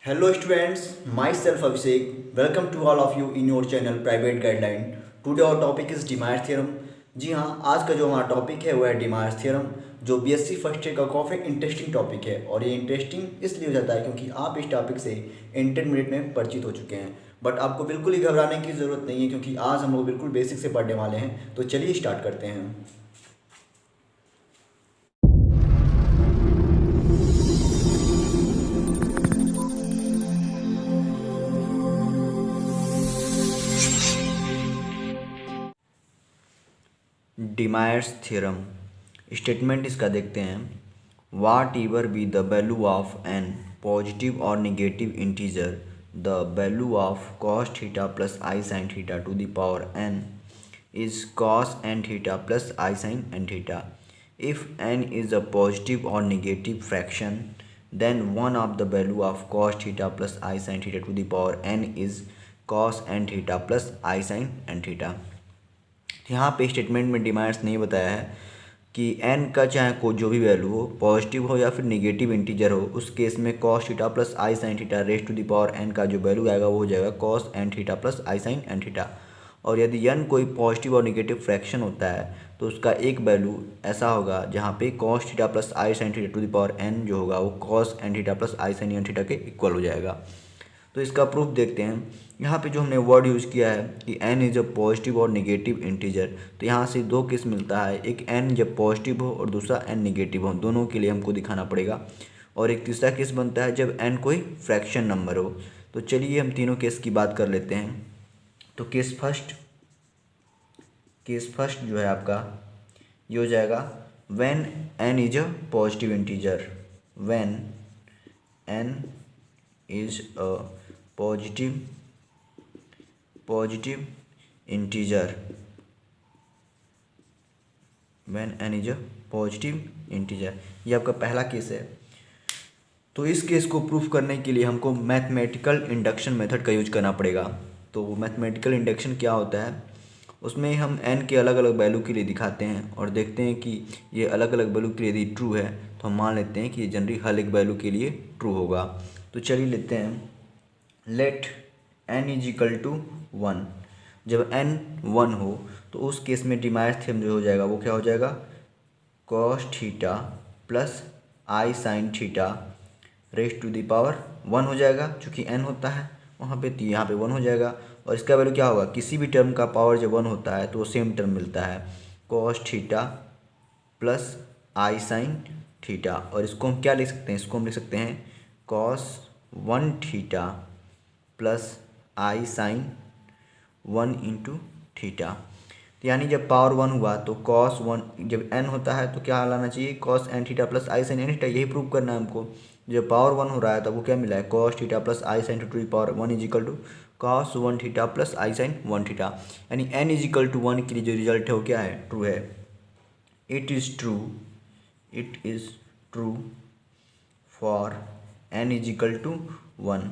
Hello students, myself Abhishek. Welcome to all of you in your channel Private Guideline. Today our topic is De Moivre's theorem. जी हाँ, आज का जो हमारा topic है वो है डिमायर्स थ्योरम, जो बीएससी फर्स्ट ईयर का काफ़ी इंटरेस्टिंग टॉपिक है। और ये इंटरेस्टिंग इसलिए हो जाता है क्योंकि आप इस टॉपिक से इंटरमीडिएट में परिचित हो चुके हैं। बट आपको बिल्कुल ही घबराने की ज़रूरत नहीं है क्योंकि आज हम लोग बिल्कुल बेसिक से पढ़ने वाले हैं। तो चलिए स्टार्ट करते हैं। डिमायर्स थ्योरम स्टेटमेंट इसका देखते हैं। Whatever be the value of n positive और negative integer, the value of cos theta plus i sine theta to the power N is cos N theta plus i sine N theta. If n is a positive और negative fraction then one of the value of cos theta plus I sin theta to the power n is cos n theta plus I sin n theta। यहाँ पे statement में demands नहीं बताया है कि n का चाहे कोई जो भी वैल्यू हो, पॉजिटिव हो या फिर नेगेटिव इंटीजर हो, उस केस में cos theta plus i sine theta raise to the power n का जो वैल्यू आएगा वो हो जाएगा cos n theta plus i sine n theta. और यदि n कोई पॉजिटिव और नेगेटिव फ्रैक्शन होता है तो उसका एक वैल्यू ऐसा होगा जहाँ पे cos theta plus i sine theta to the power n जो होगा वो cos n theta plus i sine n theta के इक्वल हो जाएगा। तो इसका प्रूफ देखते हैं। यहाँ पे जो हमने वर्ड यूज़ किया है कि n इज अ पॉजिटिव और नेगेटिव इंटीजर, तो यहाँ से दो केस मिलता है, एक n जब पॉजिटिव हो और दूसरा n नेगेटिव हो, दोनों के लिए हमको दिखाना पड़ेगा। और एक तीसरा केस बनता है जब n कोई फ्रैक्शन नंबर हो। तो चलिए हम तीनों केस की बात कर लेते हैं। तो केस फर्स्ट जो है आपका ये हो जाएगा when n is a positive integer, when n is a positive integer, when n is a positive integer, ये आपका पहला केस है। तो इस केस को प्रूफ करने के लिए हमको मैथमेटिकल इंडक्शन मेथड का यूज करना पड़ेगा। तो वो मैथमेटिकल इंडक्शन क्या होता है, उसमें हम n के अलग अलग वैल्यू के लिए दिखाते हैं और देखते हैं कि ये अलग अलग वैल्यू के लिए यदि ट्रू है तो हम मान लेते हैं कि ये जनरली हर एक वैल्यू के लिए ट्रू होगा। तो चलिए लेते हैं, let n is equal to 1। जब n 1 हो तो उस केस में डिमायर्स थ्योरम जो हो जाएगा वो क्या हो जाएगा, cos theta plus i sine theta raise to the power 1 हो जाएगा। चूँकि n होता है वहाँ पे तो यहाँ पे 1 हो जाएगा। और इसका वैल्यू क्या होगा, किसी भी टर्म का पावर जब 1 होता है तो वो सेम टर्म मिलता है, cos theta plus i sine theta. और इसको हम क्या लिख सकते हैं, इसको हम लिख सकते हैं cos 1 theta plus i sine 1 into theta. तो यानी जब पावर 1 हुआ तो cos 1, जब n होता है तो क्या लाना चाहिए, cos n theta plus i sine n theta, यही प्रूव करना है हमको। जब पावर 1 हो रहा है तब वो क्या मिला है, cos theta plus i sine to the power 1 is equal to cos 1 theta plus i sine 1 theta. यानी n इज इक्वल टू 1 के लिए जो रिजल्ट है वो क्या है, ट्रू है। It is true for n is equal to 1।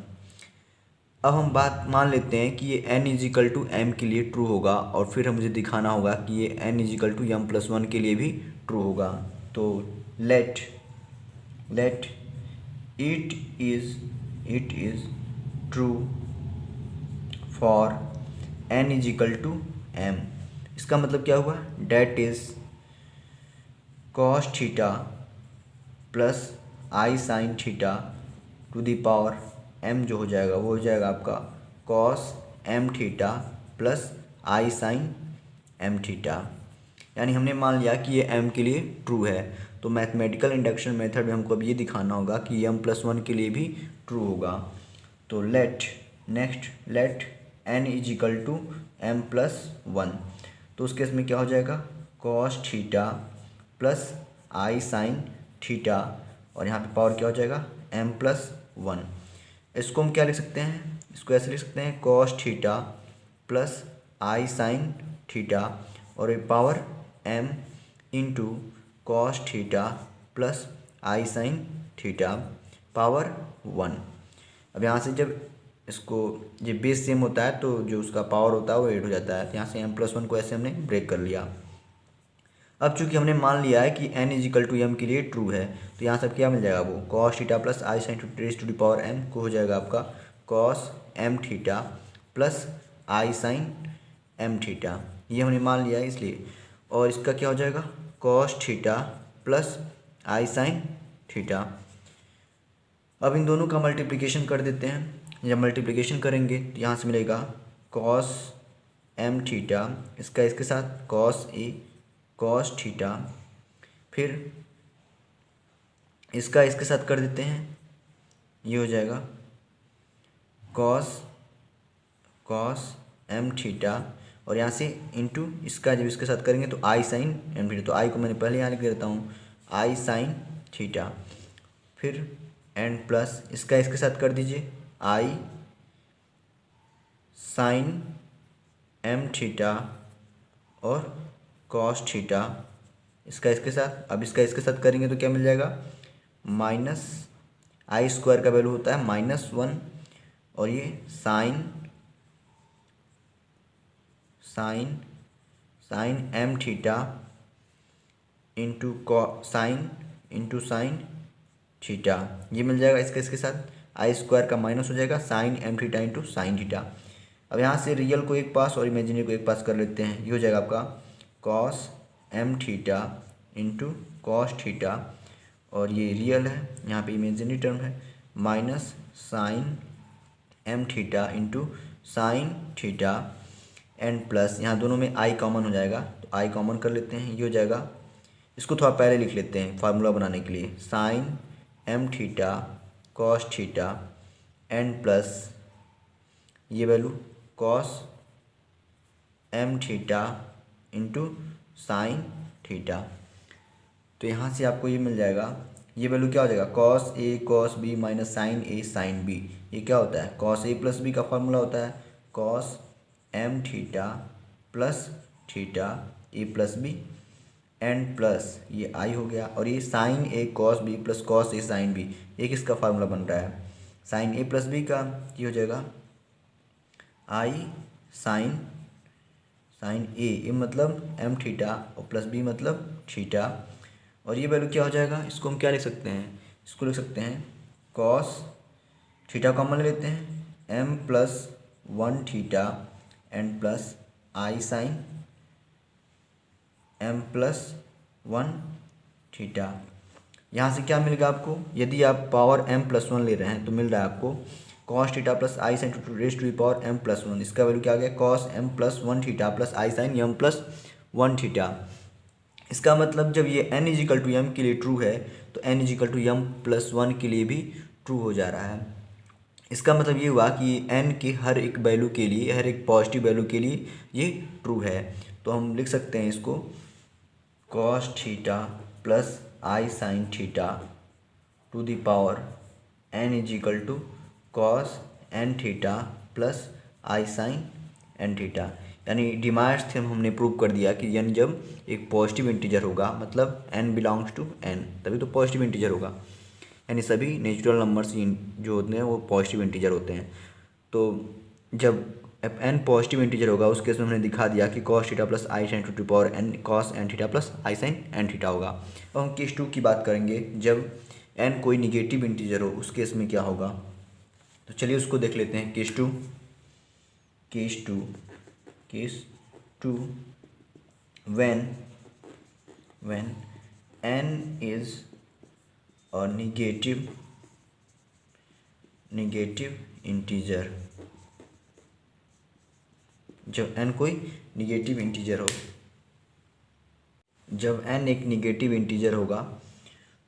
अब हम बात मान लेते हैं कि ये n is equal to M के लिए ट्रू होगा और फिर हम मुझे दिखाना होगा कि ये n is equal to M plus 1 के लिए भी ट्रू होगा। तो let it is true for n is equal to M. इसका मतलब क्या हुआ, that is cos theta plus i sine theta to the power m जो हो जाएगा वो हो जाएगा आपका cos m theta plus i sine m theta. यानी हमने मान लिया कि ये m के लिए ट्रू है। तो मैथमेटिकल इंडक्शन मेथड में हमको अब ये दिखाना होगा कि m प्लस 1 के लिए भी ट्रू होगा। तो let n is equal to M plus 1। तो उस केस में क्या हो जाएगा, cos theta plus i sine theta, और यहाँ पे पावर क्या हो जाएगा, m प्लस 1। इसको हम क्या लिख सकते हैं, इसको ऐसे लिख सकते हैं cos theta plus i sine theta और ये power m into cos theta plus i sine theta power 1। अब यहाँ से जब इसको जब बेस सेम होता है तो जो उसका पावर होता है वो 8 हो जाता है। तो यहाँ से m प्लस 1 को ऐसे हमने ब्रेक कर लिया। अब चूंकि हमने मान लिया है कि n इजिकल टू m के लिए ट्रू है, तो यहाँ से क्या मिल जाएगा, वो cos theta plus i sine raise to the power m को हो जाएगा आपका cos m theta plus i sine m theta, ये हमने मान लिया है इसलिए। और इसका क्या हो जाएगा, cos theta plus i sine theta. अब इन दोनों का मल्टीप्लिकेशन कर देते हैं। जब मल्टीप्लिकेशन करेंगे तो यहाँ से मिलेगा cos m थीटा, इसका इसके साथ cos थीटा, फिर इसका इसके साथ कर देते हैं, ये हो जाएगा cos m थीटा, और यहाँ से इंटू इसका जब इसके साथ करेंगे तो आई साइन m थीटा, तो आई को मैंने पहले यहाँ लिख देता हूँ आई साइन थीटा, फिर एंड प्लस इसका इसके साथ कर दीजिए आई साइन m थीटा और cos थीटा, इसका इसके साथ। अब इसका इसके साथ करेंगे तो क्या मिल जाएगा, माइनस आई स्क्वायर का वैल्यू होता है -1, और ये sine m theta into sine theta, ये मिल जाएगा। इसके इसके साथ आई स्क्वायर का माइनस हो जाएगा sine m theta into sine theta. अब यहाँ से रियल को एक पास और इमेजिनरी को एक पास कर लेते हैं, ये हो जाएगा आपका cos m theta into cos theta, और ये रियल है, यहाँ पे इमेजिनरी टर्म है, minus sine m theta into sine theta, and plus यहाँ दोनों में आई कॉमन हो जाएगा, तो आई कॉमन कर लेते हैं, ये हो जाएगा। इसको थोड़ा पहले लिख लेते हैं फार्मूला बनाने के लिए, sine m theta cos theta and plus ये value cos m theta into sine theta. तो यहाँ से आपको ये मिल जाएगा, ये वैल्यू क्या हो जाएगा, cos A cos B minus sine A sine B. ये क्या होता है, कॉस ए प्लस बी का फॉर्मूला होता है cos m theta plus theta A plus B, and plus ये आई हो गया, और ये sine A cos B plus cos A sine B, एक इसका फार्मूला बन रहा है साइन ए प्लस बी का, ये हो जाएगा आई साइन ए मतलब m थीटा और प्लस बी मतलब थीटा, और ये वैल्यू क्या हो जाएगा, इसको हम क्या लिख सकते हैं, इसको लिख सकते हैं कॉस थीटा कॉमन ले लेते हैं m plus 1 theta and plus i sine m plus 1 theta. यहाँ से क्या मिलेगा आपको, यदि आप पावर m प्लस 1 ले रहे हैं तो मिल रहा है आपको cos theta plus i sine to raise to the power m plus 1, इसका वैल्यू क्या आ गया, cos m plus 1 theta plus i sine m plus 1 theta. इसका मतलब जब ये n इजिकल टू m के लिए ट्रू है तो n is equal to m plus 1 के लिए भी ट्रू हो जा रहा है। इसका मतलब ये हुआ कि n के हर एक वैल्यू के लिए, हर एक पॉजिटिव वैल्यू के लिए ये ट्रू है। तो हम लिख सकते हैं इसको cos theta plus i sine theta to the power n is equal to cos n theta plus i sine n theta. यानी डिमायर्स थ्योरम हमने प्रूव कर दिया कि n जब एक पॉजिटिव इंटीजर होगा, मतलब n बिलोंग्स टू n, तभी तो पॉजिटिव इंटीजर होगा। यानी सभी नेचुरल नंबर्स जो होते हैं वो पॉजिटिव इंटीजर होते हैं। तो जब n पॉजिटिव इंटीजर होगा उस केस में हमने दिखा दिया कि cos theta plus i sine to power n cos n theta plus i sine n theta होगा। अब हम केस 2 की बात करेंगे, जब n कोई निगेटिव इंटीजर हो उस केस में क्या होगा। तो चलिए उसको देख लेते हैं। Case two when n is a negative integer, जब n कोई निगेटिव इंटीजर हो, जब n एक निगेटिव इंटीजर होगा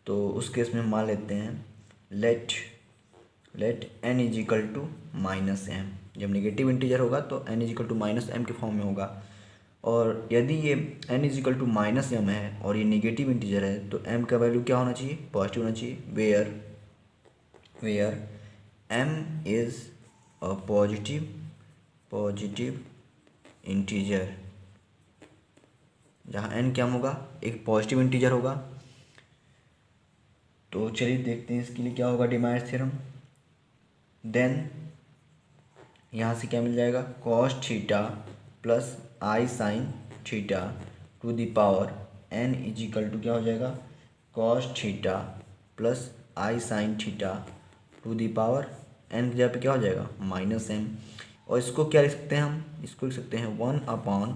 तो उस केस में हम मान लेते हैं let n is equal to minus m। जब निगेटिव इंटीजर होगा तो n is equal to minus m के फॉर्म में होगा, और यदि ये n is equal to minus m है और ये निगेटिव इंटीजर है तो m का वैल्यू क्या होना चाहिए, पॉजिटिव होना चाहिए। Where m is a positive integer, जहाँ n क्या होगा, एक पॉजिटिव इंटीजर होगा। तो चलिए देखते हैं इसके लिए क्या होगा डिमायर्स थ्योरम। देन यहाँ से क्या मिल जाएगा, cos theta plus i sine theta to the power N is equal to क्या हो जाएगा, cos theta plus i sine theta to the power N की जगह पे क्या हो जाएगा माइनस एम। और इसको क्या लिख सकते हैं हम, इसको लिख सकते हैं 1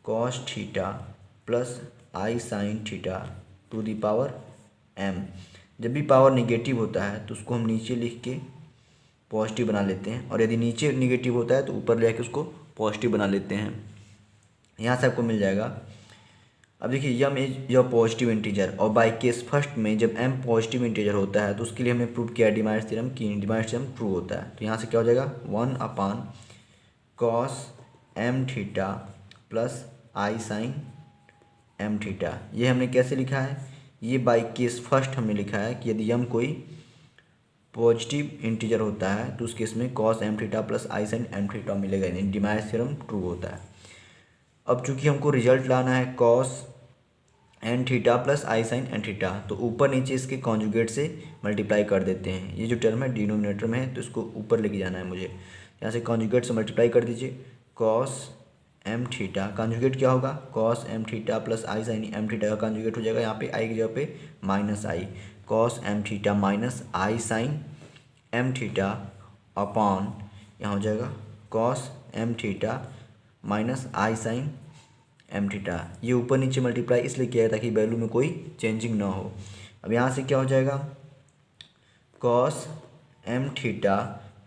cos theta plus i sine theta to the power M. जब भी पावर निगेटिव होता है तो उसको हम नीचे लिख के पॉजिटिव बना लेते हैं, और यदि नीचे निगेटिव होता है तो ऊपर ले आके उसको पॉजिटिव बना लेते हैं। यहाँ से आपको मिल जाएगा। अब देखिए यम इज योर पॉजिटिव इंटीजर, और बाई केस फर्स्ट में जब एम पॉजिटिव इंटीजर होता है तो उसके लिए हमने प्रूव किया डिमाइस थ्योरम कि डिमाइस थ्योरम ट्रू होता है। तो यहाँ से क्या हो जाएगा 1 cos M theta plus i sine M theta. ये हमने कैसे लिखा है, ये बाई केस फर्स्ट हमने लिखा है कि यदि यम कोई पॉजिटिव इंटीजर होता है तो उस केस में cos M theta plus i sine M theta मिलेगा, यानी डिमाइस थ्योरम ट्रू होता है। अब चूंकि हमको रिजल्ट लाना है cos N theta plus i sine N theta, तो ऊपर नीचे इसके कॉन्जुगेट से मल्टीप्लाई कर देते हैं। ये जो टर्म है डिनोमिनेटर में है तो इसको ऊपर लेके जाना है मुझे। यहाँ से कॉन्जुगेट से मल्टीप्लाई कर दीजिए, कॉस एम थीटा कॉन्जुगेट क्या होगा, cos M theta plus i sine M theta का कॉन्जुगेट हो जाएगा यहाँ पे आई की जगह पे minus I, cos M theta minus i sine M theta upon यहाँ हो जाएगा cos M theta minus i sine M theta. ये ऊपर नीचे मल्टीप्लाई इसलिए किया है ताकि वैल्यू में कोई चेंजिंग ना हो। अब यहाँ से क्या हो जाएगा, cos M theta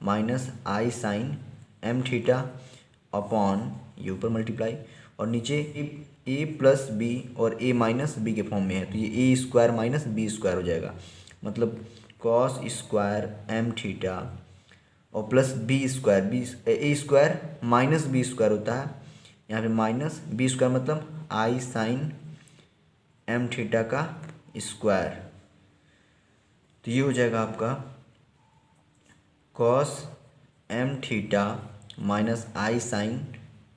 minus i sine M theta upon ये ऊपर मल्टीप्लाई, और नीचे ए प्लस बी और ए माइनस बी के फॉर्म में है तो ये ए स्क्वायर माइनस बी स्क्वायर हो जाएगा, मतलब कॉस स्क्वायर एम थीटा और प्लस बी स्क्वायर, बी ए स्क्वायर माइनस बी स्क्वायर होता है, यहाँ पे माइनस बी स्क्वायर मतलब आई साइन एम थीटा का स्क्वायर। तो ये हो जाएगा आपका cos M theta minus i sine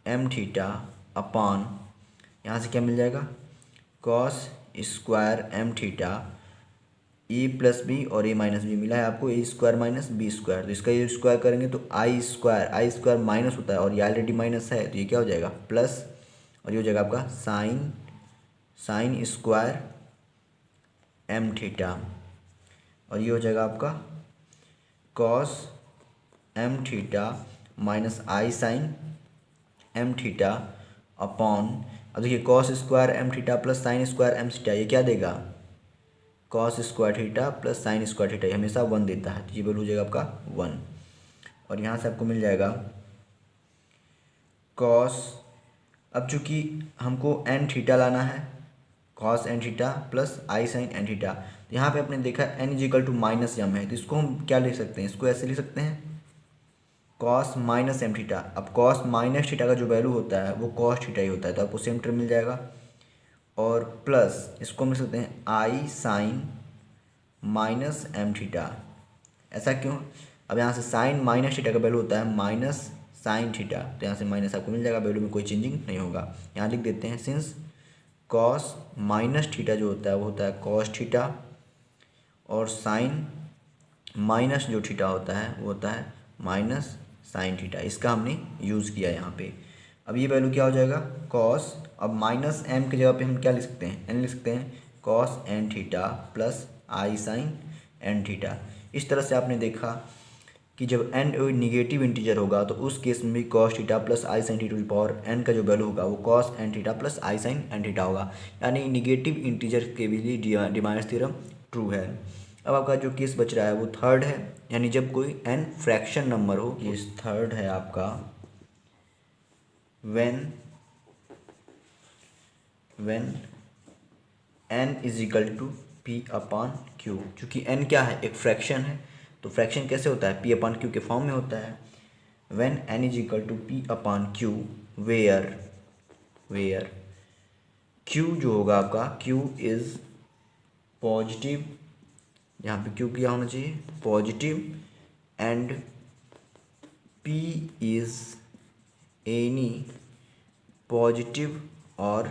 M theta upon यहाँ से क्या मिल जाएगा, cos square M theta A plus B और ए माइनस बी मिला है आपको, ए स्क्वायर माइनस बी स्क्वायर। तो इसका ये स्क्वायर करेंगे तो आई स्क्वायर माइनस होता है और ये ऑलरेडी माइनस है तो ये क्या हो जाएगा प्लस, और ये हो जाएगा आपका साइन स्क्वायर एम थीटा, और ये हो जाएगा आपका cos M theta minus i sine M theta upon, अब देखिए cos square M theta plus sine square M theta ये क्या देगा, cos square theta plus sine square theta, ये हमेशा 1 देता है तो ये वैल्यू हो जाएगा आपका 1। और यहाँ से आपको मिल जाएगा कॉस, अब चूँकि हमको एन थीटा लाना है, cos N theta plus i sine N theta, तो यहाँ पे आपने देखा N is equal to minus M है तो इसको हम क्या लिख सकते हैं, इसको ऐसे लिख सकते हैं कॉस माइनस एम थीटा। अब कॉस माइनस थीटा का जो वैल्यू होता है वो कॉस थीटा ही होता है तो आपको सेम टर्म मिल जाएगा, और प्लस इसको हम लिख सकते हैं आई साइन माइनस एम थीटा। ऐसा क्यों, अब यहाँ से साइन माइनस थीटा का वैल्यू होता है माइनस साइन थीटा, तो यहाँ से माइनस आपको मिल जाएगा, वैल्यू में कोई चेंजिंग नहीं होगा। यहाँ लिख देते हैं सिंस कॉस माइनस थीटा जो होता है वो होता है कॉस थीटा, और साइन माइनस जो थीटा होता है वो होता है माइनस साइन थीटा। इसका हमने यूज़ किया यहाँ पे। अब ये वैल्यू क्या हो जाएगा कॉस, अब माइनस एम की जगह पे हम क्या लिख सकते हैं, एन लिख सकते हैं cos N theta plus i sine N theta. इस तरह से आपने देखा कि जब एन निगेटिव इंटीजर होगा तो उस केस में भी cos theta plus i sine theta power N का जो वैल्यू होगा वो cos N theta plus i sine N theta होगा, यानी निगेटिव इंटीजर के भी डिमाइस थ्योरम ट्रू है। अब आपका जो केस बच रहा है वो थर्ड है, यानी जब कोई एन फ्रैक्शन नंबर हो। केस थर्ड है आपका when N is equal to P upon Q. चूँकि एन क्या है, एक फ्रैक्शन है, तो फ्रैक्शन कैसे होता है, पी अपॉन क्यू के फॉर्म में होता है। When N is equal to P upon Q where Q जो होगा आपका, क्यू इज पॉजिटिव, यहाँ पे क्यू क्या होना चाहिए positive, and P is any positive और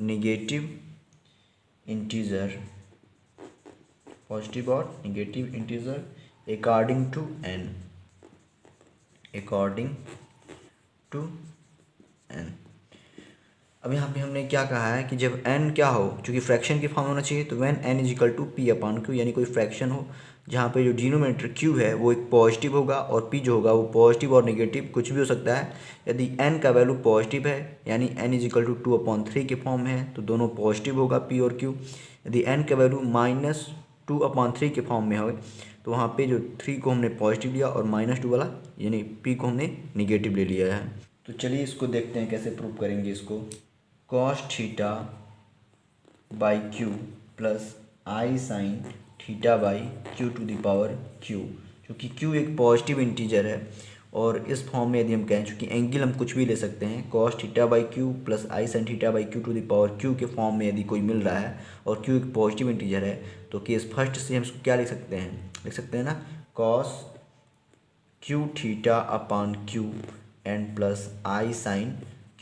नेगेटिव इंटीजर, पॉजिटिव और negative integer according to N, अब यहाँ पे हमने क्या कहा है कि जब n क्या हो, चूँकि फ्रैक्शन की फॉर्म होना चाहिए, तो when n is equal to P upon Q, यानी कोई फ्रैक्शन हो जहाँ पे जो डिनोमिनेटर q है वो एक पॉजिटिव होगा और p जो होगा वो पॉजिटिव और नेगेटिव कुछ भी हो सकता है। यदि n का वैल्यू पॉजिटिव है यानी n इज इक्वल टू 2/3 के फॉर्म में है तो दोनों पॉजिटिव होगा p और q। यदि n का वैल्यू -2/3 के फॉर्म में हो तो वहाँ पे जो 3 को हमने पॉजिटिव लिया और -2 वाला यानी p को हमने निगेटिव ले लिया है। तो चलिए इसको देखते हैं कैसे प्रूव करेंगे इसको। cos theta by Q plus i sine theta by Q to the power Q, क्योंकि क्यू एक पॉजिटिव इंटीजर है और इस फॉर्म में यदि हम कहें, चूँकि एंगल हम कुछ भी ले सकते हैं, cos theta by Q plus i sine theta by Q to the power Q के फॉर्म में यदि कोई मिल रहा है और क्यू एक पॉजिटिव इंटीजर है तो केस फर्स्ट से हम इसको क्या लिख सकते हैं, लिख सकते हैं ना cos Q theta upon Q and plus i sine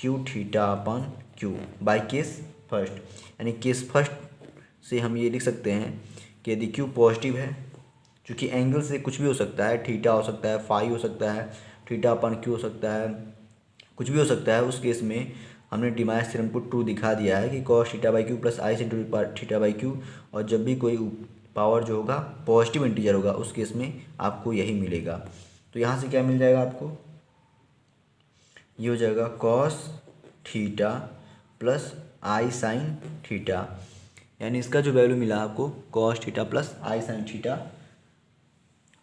Q theta upon Q by case first. यानी केस फर्स्ट से हम ये लिख सकते हैं कि यदि क्यू पॉजिटिव है, चूँकि एंगल से कुछ भी हो सकता है, थीटा हो सकता है, फाई हो सकता है, थीटा अपान क्यू हो सकता है, कुछ भी हो सकता है, उस केस में हमने डिमाइस थ्योरम को ट्रू दिखा दिया है कि cos theta by Q plus i sine theta by Q, और जब भी कोई पावर जो होगा पॉजिटिव इंटीजर होगा उस केस में आपको यही मिलेगा। तो यहाँ से क्या मिल जाएगा आपको, ये हो जाएगा cos theta plus i sine theta, यानी इसका जो वैल्यू मिला आपको cos theta plus i sine theta,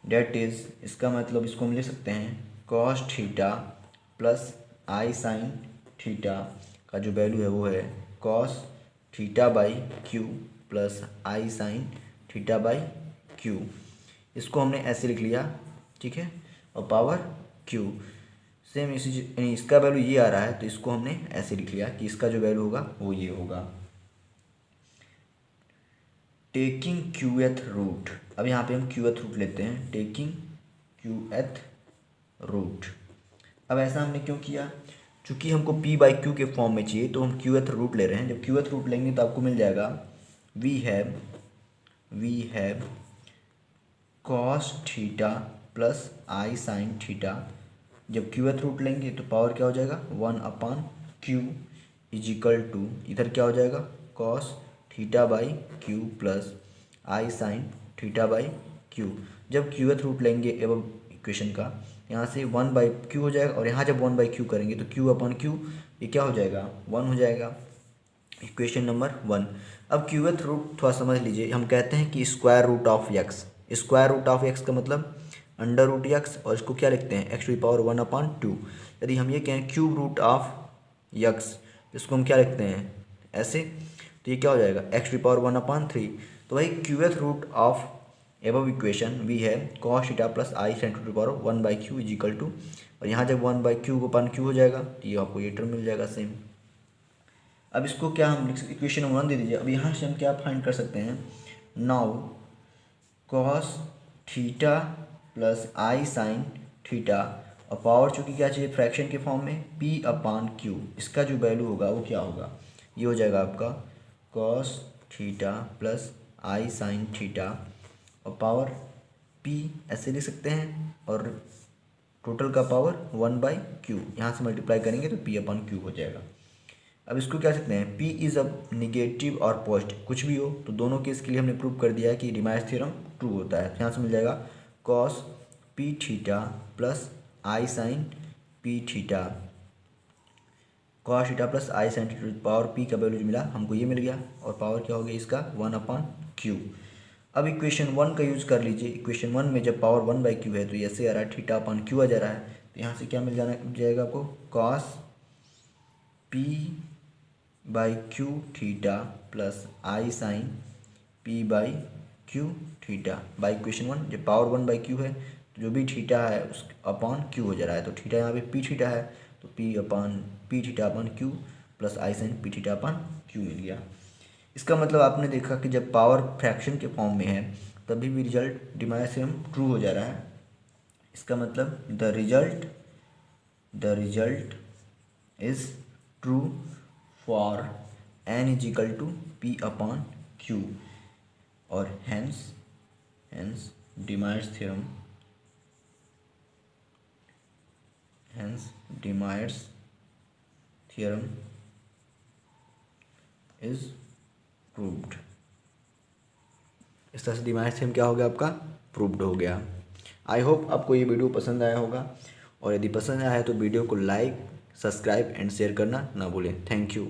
that is, इसका मतलब इसको हम लिख सकते हैं cos theta plus i sine theta का जो वैल्यू है वो है cos theta by Q plus i sine theta by Q. इसको हमने ऐसे लिख लिया, ठीक है, और पावर क्यू सेम इसी, यानी इसका वैल्यू ये आ रहा है तो इसको हमने ऐसे लिख लिया कि इसका जो वैल्यू होगा वो ये होगा। टेकिंग क्यूएथ रूट, अब यहाँ पे हम क्यूएथ रूट लेते हैं, टेकिंग क्यूएथ रूट। अब ऐसा हमने क्यों किया, चूँकि हमको p बाई क्यू के फॉर्म में चाहिए तो हम क्यूएथ रूट ले रहे हैं। जब क्यूएथ रूट लेंगे तो आपको मिल जाएगा we have cos theta plus i sine theta. जब क्यूएथ रूट लेंगे तो पावर क्या हो जाएगा 1/q इज इक्वल टू, इधर क्या हो जाएगा cos theta by Q plus i sine theta by Q. जब क्यूएथ रूट लेंगे एवं इक्वेशन का, यहाँ से 1/q हो जाएगा और यहाँ जब 1/q करेंगे तो q/q ये क्या हो जाएगा 1 हो जाएगा, इक्वेशन नंबर 1। अब क्यूएथ रूट थोड़ा समझ लीजिए, हम कहते हैं कि square root of X, square root of X का मतलब अंडर रूट एक्स, और इसको क्या लिखते हैं एक्स टू द पावर 1/2। यदि हम ये कहें क्यूब रूट ऑफ एक्स, इसको हम क्या लिखते हैं ऐसे, तो ये क्या हो जाएगा एक्स टू द पावर 1/3। तो भाई qth root of above equation we है cos theta plus i sine to the power 1/q is equal to, और यहाँ जब 1/q अपन q हो जाएगा तो ये आपको ये टर्म मिल जाएगा सेम। अब इसको क्या हम इक्वेशन 1 दे दीजिए। अब यहाँ से हम क्या फाइंड कर सकते हैं, now cos theta plus i sine theta, और पावर चूँकि क्या चाहिए फ्रैक्शन के फॉर्म में p/q, इसका जो वैल्यू होगा वो क्या होगा, ये हो जाएगा आपका cos theta plus i sine theta और पावर p ऐसे लिख सकते हैं, और टोटल का पावर 1/q, यहाँ से मल्टीप्लाई करेंगे तो p/q हो जाएगा। अब इसको क्या सकते हैं, p इज़ अब निगेटिव और पॉजिटिव कुछ भी हो, तो दोनों केस के लिए हमने प्रूव कर दिया है कि डिमाइस थ्योरम ट्रू होता है। यहाँ से मिल जाएगा cos p theta plus i sine p theta, cos theta plus i sine theta power p का वैल्यू जो मिला हमको ये मिल गया, और पावर क्या हो गया इसका 1/q। अब इक्वेशन 1 का यूज़ कर लीजिए, इक्वेशन 1 में जब पावर 1/q है तो ऐसे आ रहा है थीटा/q आ जा रहा है, तो यहाँ से क्या मिल जाएगा आपको cos p/q theta plus i sine p/q theta by equation 1। जब पावर 1/q है तो जो भी थीटा है उस अपॉन q हो जा रहा है, तो थीटा यहाँ पे p थीटा है तो p थीटा/q plus i sine p थीटा/q मिल गया। इसका मतलब आपने देखा कि जब पावर फ्रैक्शन के फॉर्म में है तभी भी रिजल्ट डिमाइस थ्योरम ट्रू हो जा रहा है। इसका मतलब the result is true for n is equal to p/q, और hence De Moivre's theorem is proved. इस तरह से दिमाग से क्या हो गया आपका, प्रूव्ड हो गया। आई होप आपको ये वीडियो पसंद आया होगा, और यदि पसंद आया है तो वीडियो को लाइक, सब्सक्राइब एंड शेयर करना ना भूलें। Thank you.